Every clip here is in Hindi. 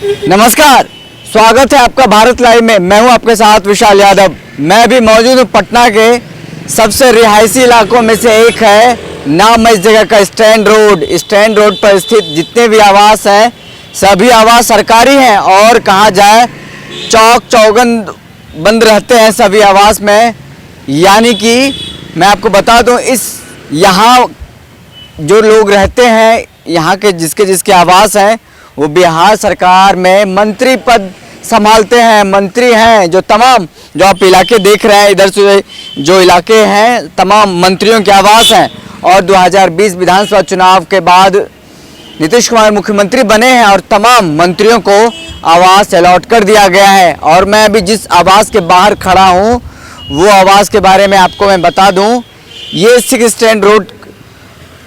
नमस्कार, स्वागत है आपका भारत लाइव में। मैं हूं आपके साथ विशाल यादव। मैं भी मौजूद हूं पटना के सबसे रिहायशी इलाकों में से एक है, नाम है इस जगह का स्टैंड रोड। स्टैंड रोड पर स्थित जितने भी आवास हैं सभी आवास सरकारी हैं और कहा जाए चौक चौगन बंद रहते हैं सभी आवास में। यानी कि मैं आपको बता दूं, इस यहाँ जो लोग रहते हैं, यहाँ के जिसके आवास हैं, वो बिहार सरकार में मंत्री पद संभालते हैं, मंत्री हैं। जो तमाम जो आप इलाके देख रहे हैं, इधर से जो इलाके हैं तमाम मंत्रियों के आवास हैं। और 2020 विधानसभा चुनाव के बाद नीतीश कुमार मुख्यमंत्री बने हैं और तमाम मंत्रियों को आवास अलॉट कर दिया गया है। और मैं अभी जिस आवास के बाहर खड़ा हूँ वो आवास के बारे में आपको मैं बता दूँ। ये 6 स्टैंड रोड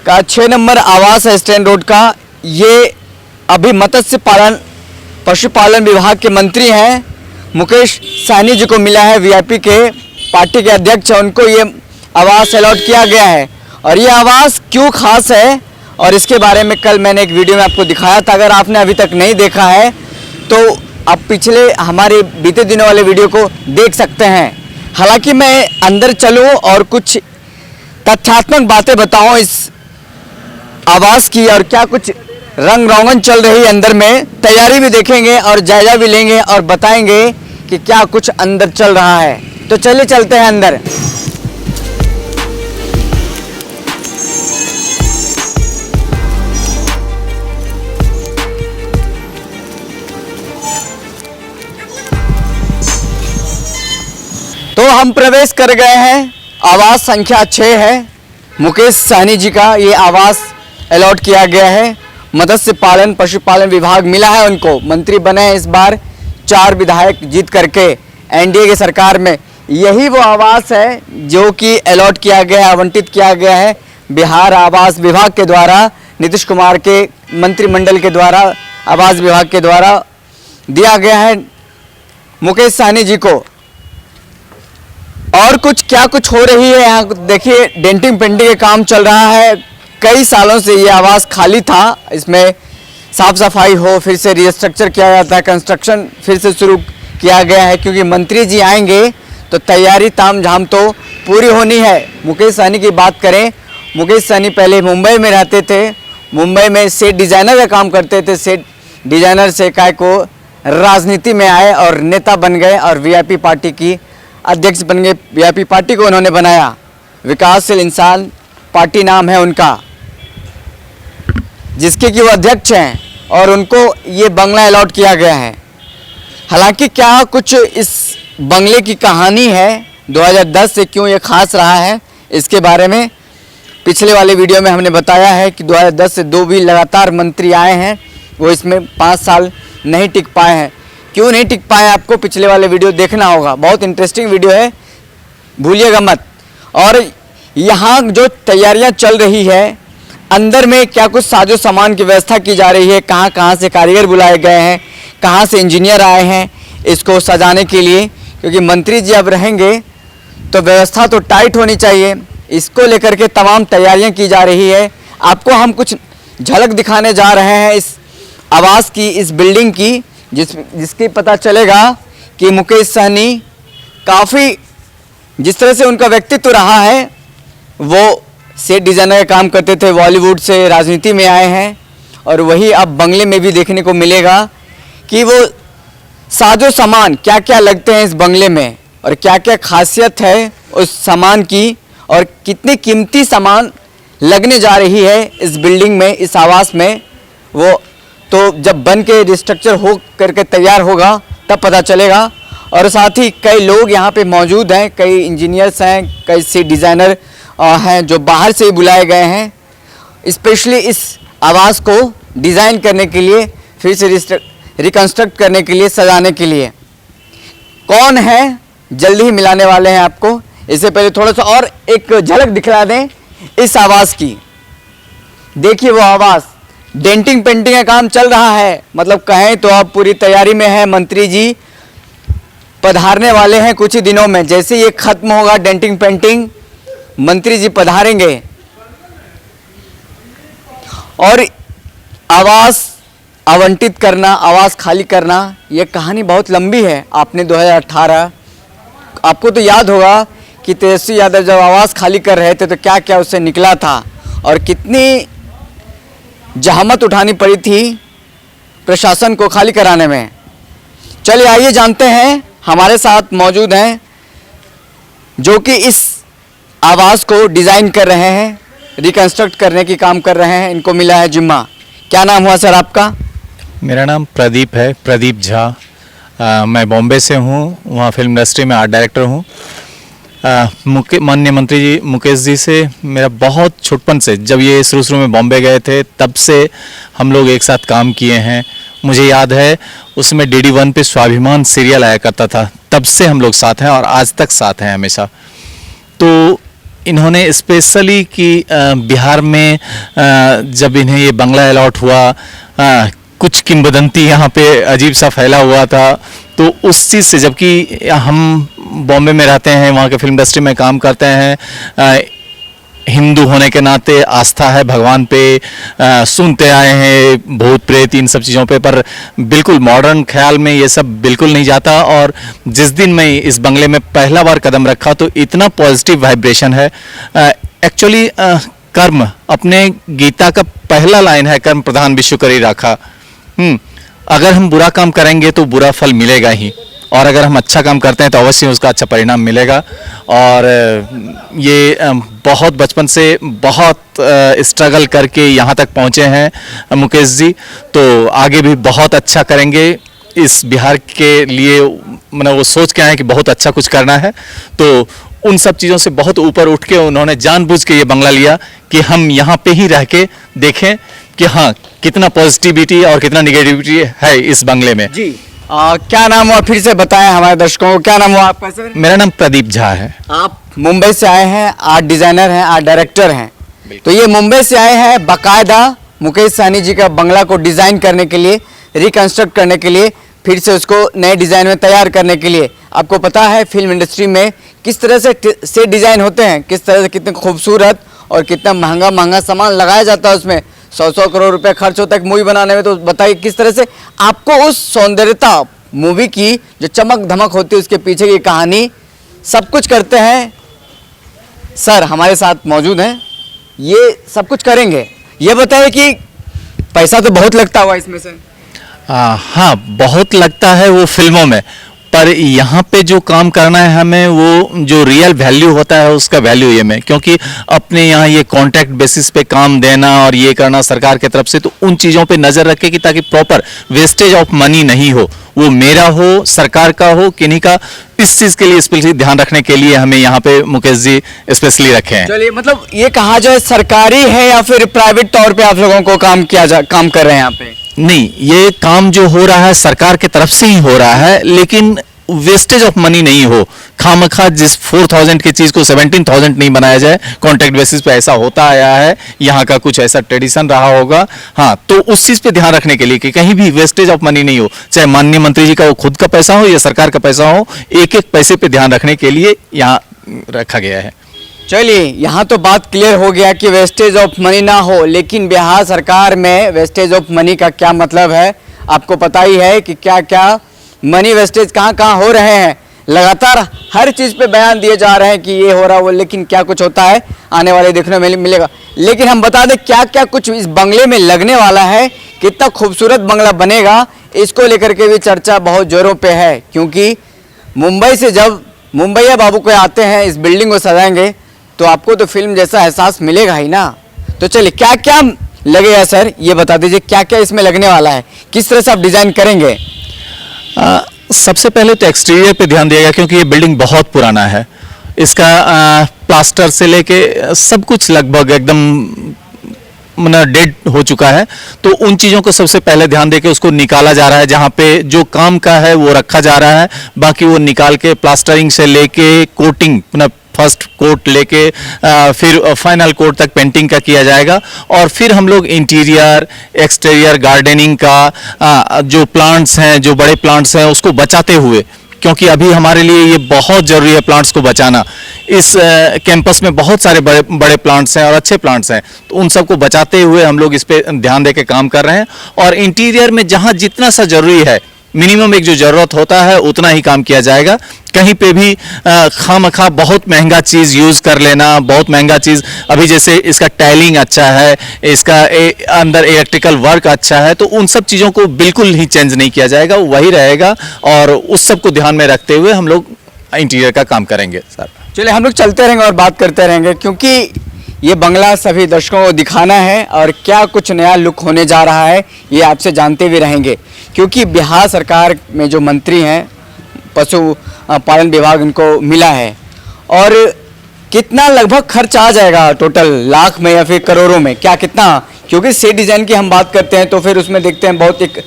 का 6 नंबर आवास है स्टैंड रोड का। ये अभी मत्स्य पालन पशुपालन विभाग के मंत्री हैं मुकेश सहनी जी को मिला है। वीआईपी के पार्टी के अध्यक्ष हैं, उनको ये आवास अलॉट किया गया है। और ये आवास क्यों खास है और इसके बारे में कल मैंने एक वीडियो में आपको दिखाया था। अगर आपने अभी तक नहीं देखा है तो आप पिछले हमारे बीते दिनों वाले वीडियो को देख सकते हैं। हालांकि मैं अंदर चलूँ और कुछ तथ्यात्मक बातें बताऊँ इस आवास की और क्या कुछ रंग रोगन चल रही है अंदर में, तैयारी भी देखेंगे और जायजा भी लेंगे और बताएंगे कि क्या कुछ अंदर चल रहा है। तो चलिए चलते हैं अंदर। तो हम प्रवेश कर गए हैं। आवास संख्या 6 है। मुकेश सहनी जी का ये आवास अलॉट किया गया है। मत्स्य पालन पशुपालन विभाग मिला है उनको, मंत्री बने हैं इस बार 4 विधायक जीत करके एनडीए की सरकार में। यही वो आवास है जो कि अलॉट किया गया है, आवंटित किया गया है बिहार आवास विभाग के द्वारा, नीतीश कुमार के मंत्रिमंडल के द्वारा, आवास विभाग के द्वारा दिया गया है मुकेश सहनी जी को। और क्या कुछ हो रही है यहाँ देखिए, डेंटिंग पेंटिंग का काम चल रहा है। कई सालों से ये आवास खाली था, इसमें साफ सफाई हो, फिर से रिस्ट्रक्चर किया जाता है, कंस्ट्रक्शन फिर से शुरू किया गया है क्योंकि मंत्री जी आएंगे तो तैयारी तामझाम तो पूरी होनी है। मुकेश सहनी की बात करें, मुकेश सहनी पहले मुंबई में रहते थे, मुंबई में सेट डिज़ाइनर का काम करते थे। सेट डिज़ाइनर से काय को राजनीति में आए और नेता बन गए और वीआईपी पार्टी की अध्यक्ष बन गए। वीआईपी पार्टी को उन्होंने बनाया, विकासशील इंसान पार्टी नाम है उनका, जिसके कि वो अध्यक्ष हैं और उनको ये बंगला अलॉट किया गया है। हालांकि क्या कुछ इस बंगले की कहानी है, 2010 से क्यों ये खास रहा है, इसके बारे में पिछले वाले वीडियो में हमने बताया है कि 2010 से 2 भी लगातार मंत्री आए हैं, वो इसमें 5 साल नहीं टिक पाए हैं। क्यों नहीं टिक पाए आपको पिछले वाले वीडियो देखना होगा, बहुत इंटरेस्टिंग वीडियो है, भूलिएगा मत। और यहाँ जो तैयारियाँ चल रही है, अंदर में क्या कुछ साजो सामान की व्यवस्था की जा रही है, कहाँ से कारीगर बुलाए गए हैं, कहाँ से इंजीनियर आए हैं इसको सजाने के लिए, क्योंकि मंत्री जी अब रहेंगे तो व्यवस्था तो टाइट होनी चाहिए। इसको लेकर के तमाम तैयारियां की जा रही है। आपको हम कुछ झलक दिखाने जा रहे हैं इस आवास की, इस बिल्डिंग की, जिसकी पता चलेगा कि मुकेश सहनी काफ़ी जिस तरह से उनका व्यक्तित्व रहा है, वो सेट डिज़ाइनर का काम करते थे, बॉलीवुड से राजनीति में आए हैं और वही अब बंगले में भी देखने को मिलेगा कि वो साजो सामान क्या क्या लगते हैं इस बंगले में और क्या क्या खासियत है उस सामान की और कितनी कीमती सामान लगने जा रही है इस बिल्डिंग में, इस आवास में। वो तो जब बन के रिस्ट्रक्चर हो करके तैयार होगा तब पता चलेगा। और साथ ही कई लोग यहाँ पे मौजूद हैं, कई इंजीनियर्स हैं, कई सेट डिज़ाइनर हैं जो बाहर से ही बुलाए गए हैं स्पेशली इस आवास को डिज़ाइन करने के लिए, फिर से रिकंस्ट्रक्ट करने के लिए, सजाने के लिए। कौन है जल्दी ही मिलाने वाले हैं आपको। इससे पहले थोड़ा सा और एक झलक दिखला दें इस आवास की। देखिए वो आवास, डेंटिंग पेंटिंग का काम चल रहा है, मतलब कहें तो अब पूरी तैयारी में है। मंत्री जी पधारने वाले हैं कुछ ही दिनों में, जैसे ये खत्म होगा डेंटिंग पेंटिंग मंत्री जी पधारेंगे और आवास आवंटित करना, आवास खाली करना, ये कहानी बहुत लंबी है। आपने 2018, आपको तो याद होगा कि तेजस्वी यादव जब आवास खाली कर रहे थे तो क्या क्या उससे निकला था और कितनी जहमत उठानी पड़ी थी प्रशासन को खाली कराने में। चलिए आइए जानते हैं, हमारे साथ मौजूद हैं जो कि इस आवास को डिज़ाइन कर रहे हैं, रिकंस्ट्रक्ट करने की काम कर रहे हैं। इनको मिला है जिम्मा। क्या नाम हुआ सर आपका? मेरा नाम प्रदीप है, प्रदीप झा। मैं बॉम्बे से हूँ, वहाँ फिल्म इंडस्ट्री में आर्ट डायरेक्टर हूँ। माननीय मंत्री जी मुकेश जी से मेरा बहुत छोटपन से, जब ये शुरू में बॉम्बे गए थे तब से हम लोग एक साथ काम किए हैं। मुझे याद है उसमें DD1 पे स्वाभिमान सीरियल आया करता था, तब से हम लोग साथ हैं और आज तक साथ हैं हमेशा। तो इन्होंने स्पेशली कि बिहार में जब इन्हें ये बंगला अलॉट हुआ, कुछ किंवदंती यहाँ पे अजीब सा फैला हुआ था, तो उस चीज़ से, जबकि हम बॉम्बे में रहते हैं, वहाँ के फिल्म इंडस्ट्री में काम करते हैं, हिंदू होने के नाते आस्था है भगवान पे, सुनते आए हैं भूत प्रेत इन सब चीज़ों पे, पर बिल्कुल मॉडर्न ख्याल में ये सब बिल्कुल नहीं जाता। और जिस दिन मैं इस बंगले में पहला बार कदम रखा तो इतना पॉजिटिव वाइब्रेशन है। एक्चुअली कर्म, अपने गीता का पहला लाइन है, कर्म प्रधान विश्व करी राखा। अगर हम बुरा काम करेंगे तो बुरा फल मिलेगा ही, और अगर हम अच्छा काम करते हैं तो अवश्य उसका अच्छा परिणाम मिलेगा। और ये बहुत बचपन से बहुत स्ट्रगल करके यहाँ तक पहुँचे हैं मुकेश जी, तो आगे भी बहुत अच्छा करेंगे इस बिहार के लिए। मतलब वो सोच के आए कि बहुत अच्छा कुछ करना है, तो उन सब चीज़ों से बहुत ऊपर उठ के उन्होंने जानबूझ के ये बंगला लिया कि हम यहाँ पे ही रह के देखें कि हाँ कितना पॉजिटिविटी और कितना निगेटिविटी है इस बंगले में। जी क्या नाम हुआ, फिर से बताएं हमारे दर्शकों को, क्या नाम हुआ आपका सर? मेरा नाम प्रदीप झा है। आप मुंबई से आए हैं, आर्ट डिजाइनर हैं, आर्ट डायरेक्टर हैं, तो ये मुंबई से आए हैं बाकायदा मुकेश सहनी जी का बंगला को डिजाइन करने के लिए, रिकंस्ट्रक्ट करने के लिए, फिर से उसको नए डिजाइन में तैयार करने के लिए। आपको पता है फिल्म इंडस्ट्री में किस तरह से डिजाइन होते हैं, किस तरह से कितने खूबसूरत और कितना महंगा महंगा सामान लगाया जाता है, उसमें 100 करोड़ रुपए खर्च होता है एक मूवी बनाने में। तो बताइए किस तरह से आपको उस सौंदर्यता मूवी की जो चमक धमक होती है उसके पीछे की कहानी सब कुछ करते हैं। सर हमारे साथ मौजूद हैं, ये सब कुछ करेंगे। ये बताइए कि पैसा तो बहुत लगता हुआ इसमें से? हाँ, बहुत लगता है वो फिल्मों में, पर यहाँ पे जो काम करना है हमें, वो जो रियल वैल्यू होता है उसका वैल्यू ये में, क्योंकि अपने यहाँ ये कॉन्ट्रैक्ट बेसिस पे काम देना और ये करना सरकार की तरफ से, तो उन चीज़ों पे नज़र रखे कि ताकि प्रॉपर वेस्टेज ऑफ मनी नहीं हो, वो मेरा हो, सरकार का हो, किन्हीं का, इस चीज़ के लिए स्पेशली ध्यान रखने के लिए हमें यहाँ पे मुकेश जी स्पेशली रखे हैं। चलिए, मतलब ये कहा जाए सरकारी है या फिर प्राइवेट तौर पे आप लोगों को काम कर रहे हैं यहाँ पे? नहीं, ये काम जो हो रहा है सरकार की तरफ से ही हो रहा है, लेकिन वेस्टेज ऑफ मनी नहीं हो, खामखा जिस 4000 की चीज को 17000 नहीं बनाया जाए। कॉन्ट्रैक्ट बेसिस पे ऐसा होता आया है, यहाँ का कुछ ऐसा ट्रेडिशन रहा होगा। हाँ, तो उस चीज पे ध्यान रखने के लिए कि कहीं भी वेस्टेज ऑफ मनी नहीं हो, चाहे माननीय मंत्री जी का वो खुद का पैसा हो या सरकार का पैसा हो, एक एक पैसे पे ध्यान रखने के लिए यहाँ रखा गया है। चलिए, यहाँ तो बात क्लियर हो गया कि वेस्टेज ऑफ मनी ना हो, लेकिन बिहार सरकार में वेस्टेज ऑफ मनी का क्या मतलब है आपको पता ही है कि क्या क्या मनी वेस्टेज कहाँ कहाँ हो रहे हैं। लगातार हर चीज़ पे बयान दिए जा रहे हैं कि ये हो रहा वो, लेकिन क्या कुछ होता है आने वाले देखने में मिलेगा। लेकिन हम बता दें क्या क्या कुछ इस बंगले में लगने वाला है, कितना खूबसूरत बंगला बनेगा, इसको लेकर के भी चर्चा बहुत जोरों पे है। क्योंकि मुंबई से जब मुंबईया बाबू को आते हैं, इस बिल्डिंग को सजाएंगे, तो आपको तो फिल्म जैसा एहसास मिलेगा ही ना। तो चलिए, क्या क्या लगेगा सर, ये बता दीजिए क्या क्या इसमें लगने वाला है, किस तरह से आप डिज़ाइन करेंगे? सबसे पहले तो एक्सटीरियर पे ध्यान दिएगा, क्योंकि ये बिल्डिंग बहुत पुराना है। इसका प्लास्टर से लेके सब कुछ लगभग एकदम डेड हो चुका है, तो उन चीज़ों को सबसे पहले ध्यान देके उसको निकाला जा रहा है। जहाँ पे जो काम का है वो रखा जा रहा है, बाकी वो निकाल के प्लास्टरिंग से लेके कोटिंग, फर्स्ट कोट लेके फिर फाइनल कोट तक पेंटिंग का किया जाएगा। और फिर हम लोग इंटीरियर एक्सटीरियर गार्डनिंग का जो प्लांट्स हैं, जो बड़े प्लांट्स हैं, उसको बचाते हुए, क्योंकि अभी हमारे लिए ये बहुत ज़रूरी है प्लांट्स को बचाना। इस कैंपस में बहुत सारे बड़े बड़े प्लांट्स हैं और अच्छे प्लांट्स हैं, तो उन सबको बचाते हुए हम लोग इस पे ध्यान दे के काम कर रहे हैं। और इंटीरियर में जहाँ जितना सा ज़रूरी है, मिनिमम एक जो ज़रूरत होता है उतना ही काम किया जाएगा। कहीं पे भी खामखा बहुत महंगा चीज़ यूज़ कर लेना, बहुत महंगा चीज़, अभी जैसे इसका टाइलिंग अच्छा है, इसका अंदर इलेक्ट्रिकल वर्क अच्छा है, तो उन सब चीज़ों को बिल्कुल ही चेंज नहीं किया जाएगा, वही रहेगा। और उस सब को ध्यान में रखते हुए हम लोग इंटीरियर का काम करेंगे सर। चलिए हम लोग चलते रहेंगे और बात करते रहेंगे, क्योंकि ये बंगला सभी दर्शकों को दिखाना है और क्या कुछ नया लुक होने जा रहा है ये आपसे जानते हुए रहेंगे। क्योंकि बिहार सरकार में जो मंत्री हैं, पशु पालन विभाग उनको मिला है, और कितना लगभग खर्च आ जाएगा टोटल, लाख में या फिर करोड़ों में, क्या कितना? क्योंकि सेट डिज़ाइन की हम बात करते हैं तो फिर उसमें देखते हैं बहुत एक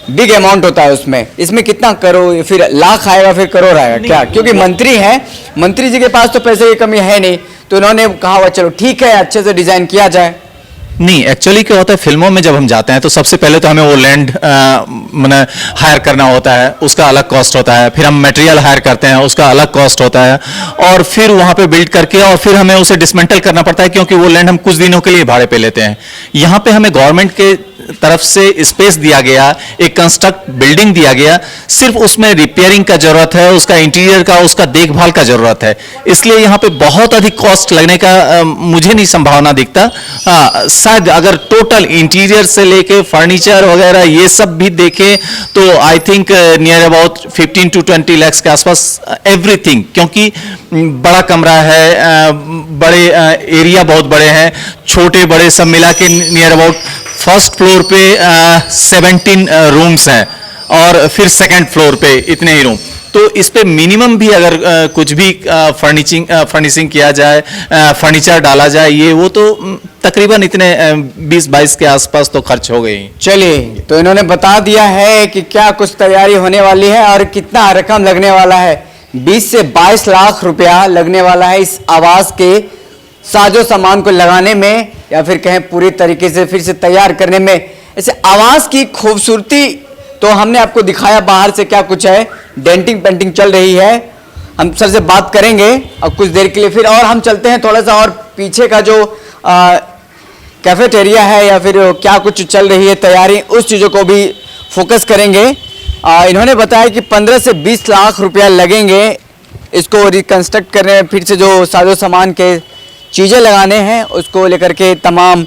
बिग अमाउंट होता है उसमें। इसमें कितना करोड़, फिर लाख आएगा फिर करोड़ आएगा क्या? क्योंकि मंत्री हैं, मंत्री जी के पास तो पैसे की कमी है नहीं, तो इन्होंने कहा चलो ठीक है अच्छे से डिज़ाइन किया जाए। नहीं, एक्चुअली क्या होता है, फिल्मों में जब हम जाते हैं तो सबसे पहले तो हमें वो लैंड मैंने हायर करना होता है, उसका अलग कॉस्ट होता है। फिर हम मटेरियल हायर करते हैं, उसका अलग कॉस्ट होता है। और फिर वहाँ पे बिल्ड करके और फिर हमें उसे डिसमेंटल करना पड़ता है, क्योंकि वो लैंड हम कुछ दिनों के लिए भाड़े पे लेते हैं। यहाँ पे हमें गवर्नमेंट के तरफ से स्पेस दिया गया, एक कंस्ट्रक्ट बिल्डिंग दिया गया, सिर्फ उसमें रिपेयरिंग का जरूरत है, उसका इंटीरियर का, उसका देखभाल का जरूरत है। इसलिए यहाँ पे बहुत अधिक कॉस्ट लगने का मुझे नहीं संभावना दिखता। शायद अगर टोटल इंटीरियर से लेके फर्नीचर वगैरह ये सब भी देखें तो I think near about 15 to 20 lakhs के आसपास एवरीथिंग, क्योंकि बड़ा कमरा है, बड़े एरिया बहुत बड़े हैं, छोटे बड़े सब मिला के नियर अबाउट फर्स्ट फ्लोर पे 17 रूम्स हैं और फिर सेकंड फ्लोर पे इतने ही रूम। तो इस पे मिनिमम भी अगर कुछ भी फर्निशिंग किया जाए, फर्नीचर डाला जाए, ये वो तो तकरीबन इतने 20-22 के आसपास तो खर्च हो गई। चलिए, तो इन्होंने बता दिया है कि क्या कुछ तैयारी होने वाली है और कितना रकम लगने वाला है। 20 से 22 लाख रुपया लगने वाला है इस आवास के साजो सामान को लगाने में, या फिर कहें पूरी तरीके से फिर से तैयार करने में। ऐसे आवास की खूबसूरती तो हमने आपको दिखाया बाहर से क्या कुछ है, डेंटिंग पेंटिंग चल रही है। हम सर से बात करेंगे अब कुछ देर के लिए फिर, और हम चलते हैं थोड़ा सा और पीछे का जो कैफेटेरिया है या फिर क्या कुछ चल रही है तैयारी, उस चीज़ों को भी फोकस करेंगे। इन्होंने बताया कि 15 से 20 लाख रुपया लगेंगे इसको रिकन्स्ट्रक्ट करने में, फिर से जो साजो सामान के चीज़ें लगाने हैं उसको लेकर के तमाम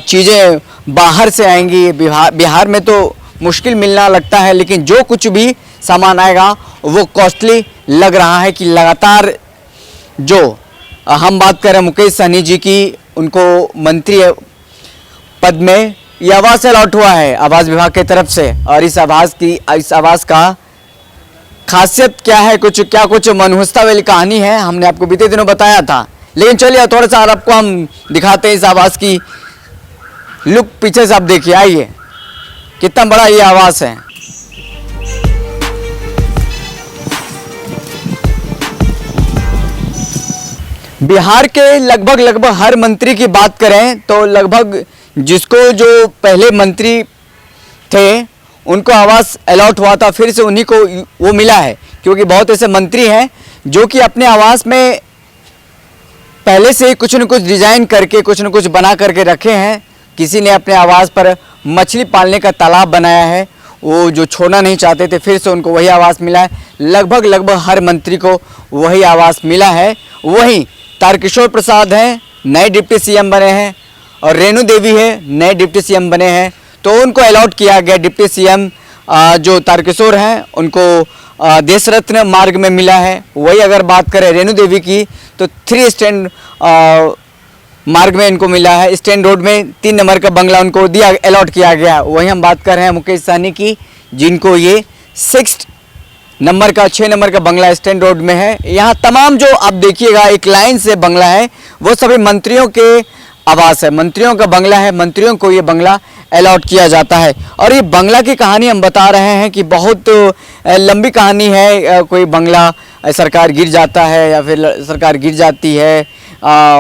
चीज़ें बाहर से आएंगी। बिहार में तो मुश्किल मिलना लगता है, लेकिन जो कुछ भी सामान आएगा वो कॉस्टली लग रहा है। कि लगातार जो हम बात करें मुकेश सहनी जी की, उनको मंत्री पद में ये आवास अलॉट हुआ है आवास विभाग की तरफ से, और इस आवास का खासियत क्या है, क्या कुछ मनहूसता वाली कहानी है, हमने आपको बीते दिनों बताया था। लेकिन चलिए थोड़ा सा और आपको हम दिखाते हैं इस आवास की लुक। पीछे से आप देखिए, आइए कितना बड़ा ये आवास है। बिहार के लगभग हर मंत्री की बात करें तो लगभग जिसको जो पहले मंत्री थे उनको आवास अलॉट हुआ था, फिर से उन्हीं को वो मिला है। क्योंकि बहुत ऐसे मंत्री हैं जो कि अपने आवास में पहले से कुछ न कुछ डिज़ाइन करके, कुछ न कुछ बना करके रखे हैं। किसी ने अपने आवास पर मछली पालने का तालाब बनाया है, वो जो छोड़ना नहीं चाहते थे, फिर से उनको वही आवास मिला है। लगभग हर मंत्री को वही आवास मिला है। वहीं तारकिशोर प्रसाद हैं, नए डिप्टी सीएम बने हैं, और रेणु देवी है, नए डिप्टी सीएम बने हैं, तो उनको अलॉट किया गया। डिप्टी सीएम जो तारकिशोर हैं उनको देश रत्न मार्ग में मिला है। वही अगर बात करें रेणु देवी की तो 3 स्टैंड मार्ग में इनको मिला है। स्टैंड रोड में 3 नंबर का बंगला उनको दिया, अलॉट किया गया। वही हम बात कर रहे हैं मुकेश सहनी की, जिनको ये 6 नंबर का 6 नंबर का बंगला स्टैंड रोड में है। यहाँ तमाम जो आप देखिएगा एक लाइन से बंगला है, वो सभी मंत्रियों के आवास है, मंत्रियों का बंगला है, मंत्रियों को ये बंगला अलॉट किया जाता है। और ये बंगला की कहानी हम बता रहे हैं कि बहुत लंबी कहानी है। कोई बंगला सरकार गिर जाता है या फिर सरकार गिर जाती है,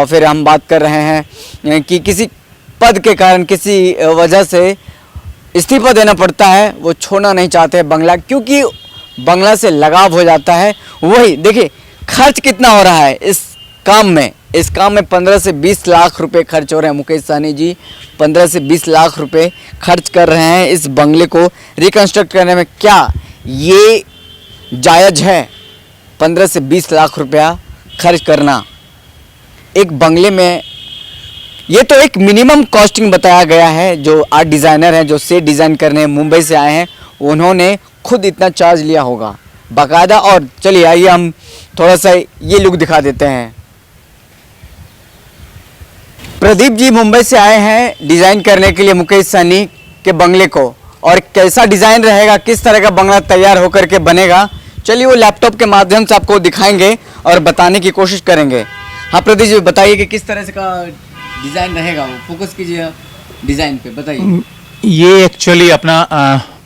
फिर हम बात कर रहे हैं कि किसी पद के कारण, किसी वजह से इस्तीफा देना पड़ता है, वो छोड़ना नहीं चाहते बंगला, क्योंकि बंगला से लगाव हो जाता है। वही देखिए खर्च कितना हो रहा है इस काम में। इस काम में 15 से 20 लाख रुपए खर्च हो रहे हैं। मुकेश सहनी जी 15 से 20 लाख रुपए खर्च कर रहे हैं इस बंगले को रिकंस्ट्रक्ट करने में। क्या ये जायज़ है 15 से 20 लाख रुपया खर्च करना एक बंगले में? ये तो एक मिनिमम कॉस्टिंग बताया गया है। जो आर्ट डिज़ाइनर हैं, जो सेट डिज़ाइन करने मुंबई से आए हैं, उन्होंने खुद इतना चार्ज लिया होगा बाकायदा। और चलिए आइए हम थोड़ा सा ये लुक दिखा देते हैं। प्रदीप जी मुंबई से आए हैं डिज़ाइन करने के लिए मुकेश सहनी के बंगले को, और कैसा डिज़ाइन रहेगा, किस तरह का बंगला तैयार होकर के बनेगा, चलिए वो लैपटॉप के माध्यम से आपको दिखाएंगे और बताने की कोशिश करेंगे। हाँ प्रदीप जी बताइए कि किस तरह से का डिज़ाइन रहेगा, वो फोकस कीजिए डिज़ाइन पे, बताइए। ये एक्चुअली अपना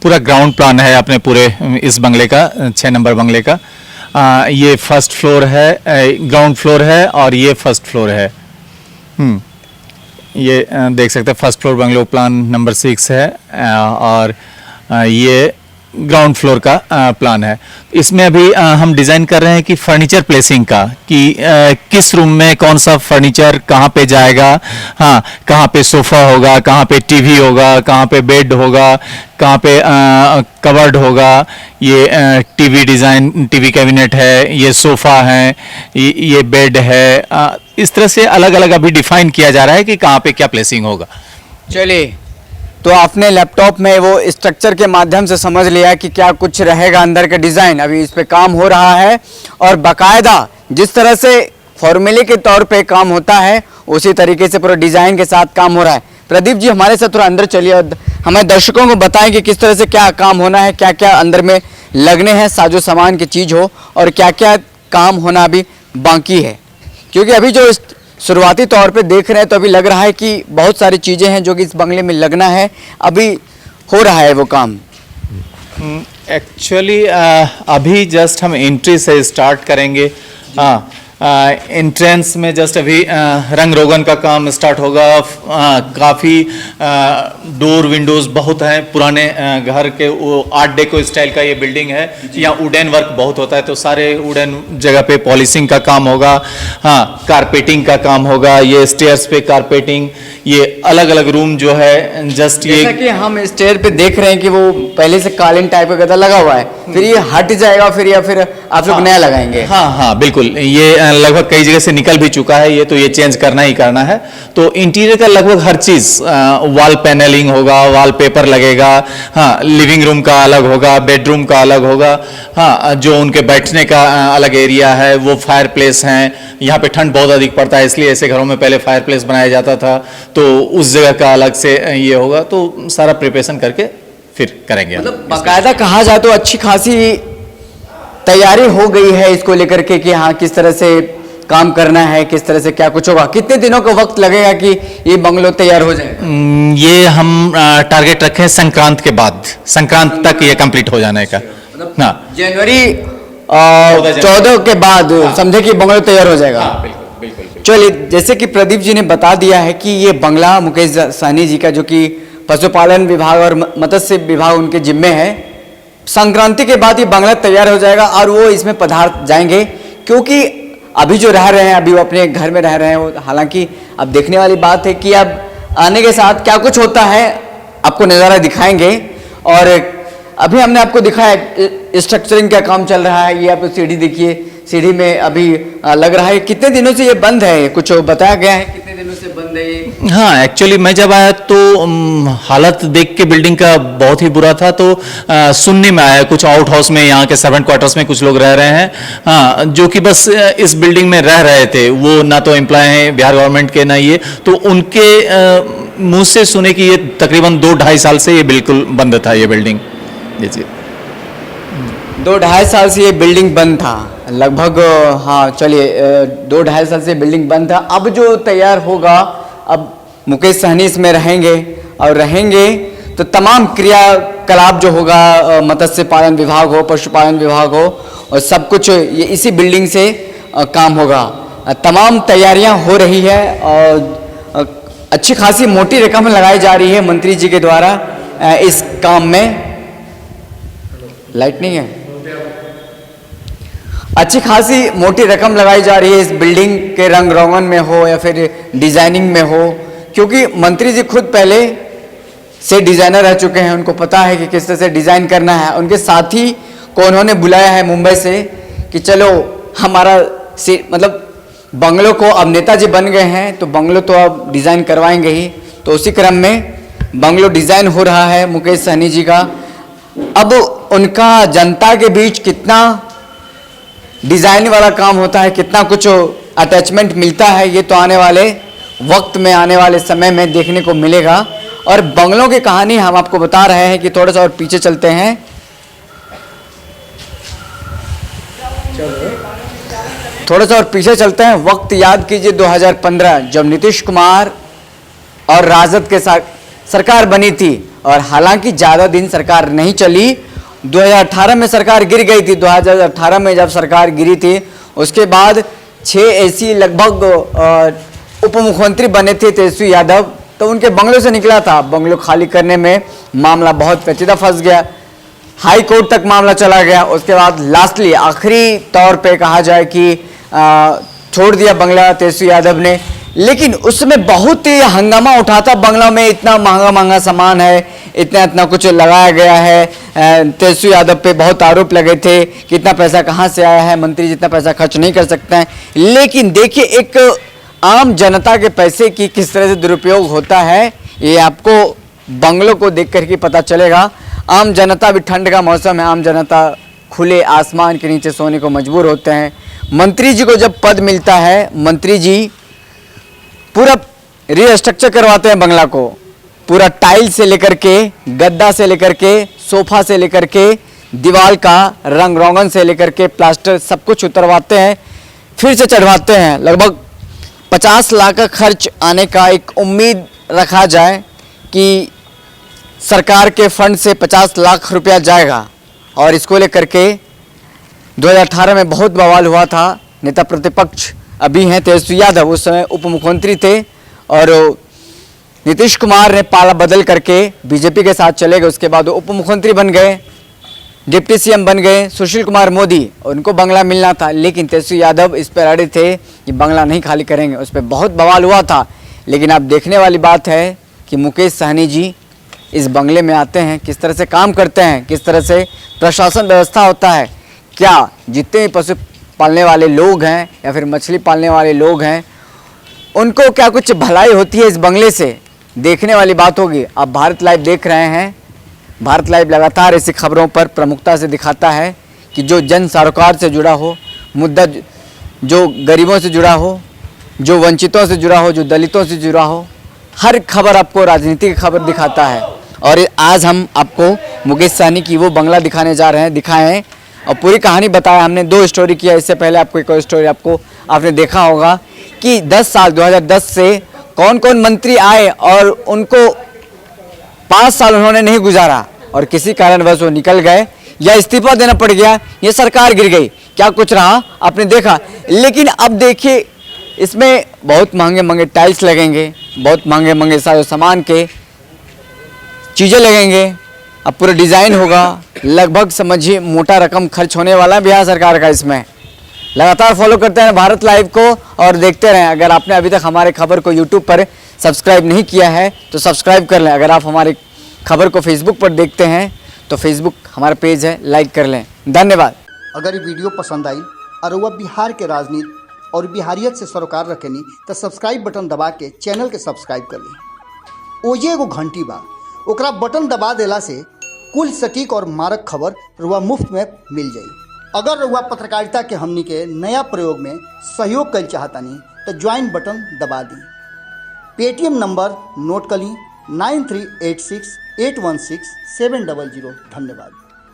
पूरा ग्राउंड प्लान है अपने पूरे इस बंगले का, 6 नंबर बंगले का। ये फर्स्ट फ्लोर है, ग्राउंड फ्लोर है, और ये फर्स्ट फ्लोर है। ये देख सकते हैं first floor bungalow plan number 6 है, और ये ग्राउंड फ्लोर का प्लान है। इसमें अभी हम डिज़ाइन कर रहे हैं कि फर्नीचर प्लेसिंग का, कि किस रूम में कौन सा फर्नीचर कहाँ पे जाएगा। हाँ, कहाँ पे सोफ़ा होगा, कहाँ पे टीवी होगा, कहाँ पे बेड होगा, कहाँ पे कवर्ड होगा। ये टीवी डिज़ाइन, टीवी कैबिनेट है, ये सोफ़ा है, ये बेड है। इस तरह से अलग अलग अभी डिफाइन किया जा रहा है कि कहाँ पे क्या प्लेसिंग होगा। चलिए, तो आपने लैपटॉप में वो स्ट्रक्चर के माध्यम से समझ लिया कि क्या कुछ रहेगा अंदर का डिज़ाइन। अभी इस पे काम हो रहा है, और बाकायदा जिस तरह से फॉर्मूले के तौर पे काम होता है उसी तरीके से पूरा डिज़ाइन के साथ काम हो रहा है। प्रदीप जी हमारे साथ थोड़ा अंदर चलिए और हमें दर्शकों को बताएं कि किस तरह से क्या काम होना है, क्या क्या अंदर में लगने हैं साजो सामान की चीज़ हो, और क्या क्या काम होना अभी बाकी है। क्योंकि अभी जो शुरुआती तौर पे देख रहे हैं तो अभी लग रहा है कि बहुत सारी चीज़ें हैं जो कि इस बंगले में लगना है, अभी हो रहा है वो काम। एक्चुअली अभी जस्ट हम एंट्री से स्टार्ट करेंगे। हाँ, एंट्रेंस में जस्ट अभी रंग रोगन का काम स्टार्ट होगा। काफ़ी डोर विंडोज़ बहुत हैं। पुराने घर के वो आर्ट डेको स्टाइल का ये बिल्डिंग है। यहाँ वुडन वर्क बहुत होता है, तो सारे वुडन जगह पे पॉलिशिंग का काम होगा। हाँ, कारपेटिंग का काम होगा। ये स्टेयर्स पे कारपेटिंग, ये अलग अलग रूम जो है जस्ट ये, जैसा कि हम स्टेयर पे देख रहे हैं कि वो पहले से कालीन टाइप का गदा लगा हुआ है, फिर ये हट जाएगा, फिर आप लोग नया लगाएंगे। हाँ हाँ बिल्कुल, ये लगभग कई जगह से निकल भी चुका है। ये तो ये चेंज करना ही करना है। तो इंटीरियर का लगभग हर चीज़, वॉल पैनलिंग होगा, वॉल पेपर लगेगा। हाँ, लिविंग रूम का अलग होगा, बेडरूम का अलग होगा। हाँ, जो उनके बैठने का अलग एरिया है, वो फायर प्लेस हैं। यहाँ पे ठंड बहुत अधिक पड़ता है, इसलिए ऐसे घरों में पहले फायर प्लेस बनाया जाता था, तो उस जगह का अलग से ये होगा। तो सारा प्रिपरेशन करके फिर करेंगे। मतलब बाकायदा कहा जाए तो अच्छी खासी तैयारी हो गई है इसको लेकर के कि हाँ किस तरह से काम करना है, किस तरह से क्या कुछ होगा। कितने दिनों का वक्त लगेगा कि ये बंगलो तैयार हो जाएगा? ये हम टारगेट रखे हैं संक्रांत के बाद, संक्रांत तक ये कंप्लीट हो जाने का। हाँ, जनवरी 14 के बाद समझे कि बंगलो तैयार हो जाएगा। चलिए, जैसे कि प्रदीप जी ने बता दिया है कि ये बंगला मुकेश सहनी जी का, जो कि पशुपालन विभाग और मत्स्य विभाग उनके जिम्मे है, संक्रांति के बाद ये बंगला तैयार हो जाएगा और वो इसमें पधार जाएंगे। क्योंकि अभी जो रह रहे हैं, अभी वो अपने घर में रह रहे हैं, वो हालांकि अब देखने वाली बात है कि अब आने के साथ क्या कुछ होता है आपको नज़ारा दिखाएंगे। और अभी हमने आपको दिखाया स्ट्रक्चरिंग का काम चल रहा है। ये आप सीढ़ी देखिए, सीढ़ी में अभी लग रहा है कितने दिनों से ये बंद है, कुछ बताया गया है कितने दिनों से बंद है ये? हाँ, एक्चुअली मैं जब आया तो हालत देख के बिल्डिंग का बहुत ही बुरा था। तो सुनने में आया कुछ आउट हाउस में, यहाँ के सर्वेंट क्वार्टर्स में कुछ लोग रह रहे हैं। हाँ, जो कि बस इस बिल्डिंग में रह रहे थे, वो ना तो एम्प्लॉय हैं बिहार गवर्नमेंट के, ना ये। तो उनके मुँह से सुने कि ये तकरीबन 2-2.5 साल से ये बिल्कुल बंद था ये बिल्डिंग। जी, 2-2.5 साल से ये बिल्डिंग बंद था लगभग। हाँ चलिए, 2-2.5 साल से बिल्डिंग बंद था। अब जो तैयार होगा, अब मुकेश सहनी इसमें रहेंगे, और रहेंगे तो तमाम क्रियाकलाप जो होगा, मत्स्य पालन विभाग हो, पशुपालन विभाग हो, और सब कुछ ये इसी बिल्डिंग से काम होगा। तमाम तैयारियां हो रही है और अच्छी खासी मोटी रकम लगाई जा रही है मंत्री जी के द्वारा इस काम में। लाइट नहीं है। अच्छी खासी मोटी रकम लगाई जा रही है इस बिल्डिंग के रंग रोगन में हो या फिर डिजाइनिंग में हो, क्योंकि मंत्री जी खुद पहले से डिजाइनर रह चुके हैं, उनको पता है कि किस तरह से डिजाइन करना है। उनके साथी को उन्होंने बुलाया है मुंबई से कि चलो हमारा मतलब बंगलों को, अब नेताजी बन गए हैं तो बंगलों तो अब डिजाइन करवाएंगे ही, तो उसी क्रम में बंगलो डिजाइन हो रहा है मुकेश सहनी जी का। अब उनका जनता के बीच कितना डिजाइन वाला काम होता है, कितना कुछ अटैचमेंट मिलता है, ये तो आने वाले वक्त में, आने वाले समय में देखने को मिलेगा। और बंगलों की कहानी हम आपको बता रहे हैं कि थोड़ा सा और पीछे चलते हैं। थोड़ा सा और पीछे चलते हैं, वक्त याद कीजिए 2015 जब नीतीश कुमार और राजद के साथ सरकार बनी थी, और हालांकि ज़्यादा दिन सरकार नहीं चली, 2018 में सरकार गिर गई थी। 2018 में जब सरकार गिरी थी उसके बाद 6 ऐसी लगभग उप मुख्यमंत्री बने थे तेजस्वी यादव, तो उनके बंगलों से निकला था। बंगलों खाली करने में मामला बहुत पेचीदा फंस गया, हाई कोर्ट तक मामला चला गया। उसके बाद लास्टली आखिरी तौर पे कहा जाए कि छोड़ दिया बंगला तेजस्वी यादव ने, लेकिन उसमें बहुत ही हंगामा उठा था। बंगला में इतना महंगा महंगा सामान है, इतना कुछ लगाया गया है, तेजस्वी यादव पे बहुत आरोप लगे थे कि इतना पैसा कहाँ से आया है, मंत्री जितना पैसा खर्च नहीं कर सकते हैं। लेकिन देखिए एक आम जनता के पैसे की किस तरह से दुरुपयोग होता है, ये आपको बंगलों को देख कर के पता चलेगा। आम जनता भी, ठंड का मौसम है, आम जनता खुले आसमान के नीचे सोने को मजबूर होते हैं। मंत्री जी को जब पद मिलता है, मंत्री जी पूरा रीस्ट्रक्चर करवाते हैं बंगला को, पूरा टाइल से लेकर के, गद्दा से लेकर के, सोफा से लेकर के, दीवार का रंग रोगन से लेकर के, प्लास्टर सब कुछ उतरवाते हैं, फिर से चढ़वाते हैं। लगभग 50 लाख का खर्च आने का एक उम्मीद रखा जाए कि सरकार के फंड से 50 लाख रुपया जाएगा। और इसको लेकर के 2018 में बहुत बवाल हुआ था। नेता प्रतिपक्ष अभी हैं तेजस्वी यादव, उस समय उप मुख्यमंत्री थे, और नीतीश कुमार ने पाला बदल करके बीजेपी के साथ चले गए। उसके बाद वो उप मुख्यमंत्री बन गए, डिप्टी सीएम बन गए सुशील कुमार मोदी, उनको बंगला मिलना था, लेकिन तेजस्वी यादव इस पर अड़े थे कि बंगला नहीं खाली करेंगे। उस पर बहुत बवाल हुआ था। लेकिन अब देखने वाली बात है कि मुकेश सहनी जी इस बंगले में आते हैं, किस तरह से काम करते हैं, किस तरह से प्रशासन व्यवस्था होता है, क्या जितने भी पशु पालने वाले लोग हैं या फिर मछली पालने वाले लोग हैं, उनको क्या कुछ भलाई होती है इस बंगले से, देखने वाली बात होगी। आप भारत लाइव देख रहे हैं, भारत लाइव लगातार ऐसी खबरों पर प्रमुखता से दिखाता है कि जो जन सरोकार से जुड़ा हो, मुद्दा जो गरीबों से जुड़ा हो, जो वंचितों से जुड़ा हो, जो दलितों से जुड़ा हो, हर खबर आपको राजनीति की खबर दिखाता है। और आज हम आपको मुकेश सहनी की वो बंगला दिखाने जा रहे हैं, दिखाए हैं और पूरी कहानी बताया। हमने 2 स्टोरी किया, इससे पहले आपको एक और स्टोरी आपने देखा होगा कि 10 साल 2010 से कौन कौन मंत्री आए और उनको 5 साल उन्होंने नहीं गुजारा और किसी कारणवश वो निकल गए या इस्तीफा देना पड़ गया, ये सरकार गिर गई, क्या कुछ रहा आपने देखा। लेकिन अब देखिए इसमें बहुत महंगे महंगे टाइल्स लगेंगे, बहुत महंगे महंगे सारे सामान के चीज़ें लगेंगे, अब पूरा डिज़ाइन होगा। लगभग समझिए मोटा रकम खर्च होने वाला है बिहार सरकार का इसमें। लगातार फॉलो करते हैं भारत लाइव को और देखते रहें। अगर आपने अभी तक हमारे खबर को यूट्यूब पर सब्सक्राइब नहीं किया है तो सब्सक्राइब कर लें। अगर आप हमारी खबर को फेसबुक पर देखते हैं तो फेसबुक हमारा पेज है, लाइक कर लें। धन्यवाद। अगर ये वीडियो पसंद आई और वह बिहार के राजनीति और बिहारियत से सरोकार रखेनी तो सब्सक्राइब बटन दबा के चैनल के सब्सक्राइब कर ली। ओजे एगो घंटी बा, ओकरा बटन दबा देला से कुल सटीक और मारक खबर रुआ मुफ्त में मिल जाई। अगर रुआ पत्रकारिता के हमनी के नया प्रयोग में सहयोग कर चाहतानी तो ज्वाइन बटन दबा दी। पेटीएम नंबर नोट कर ली 9386816700। धन्यवाद।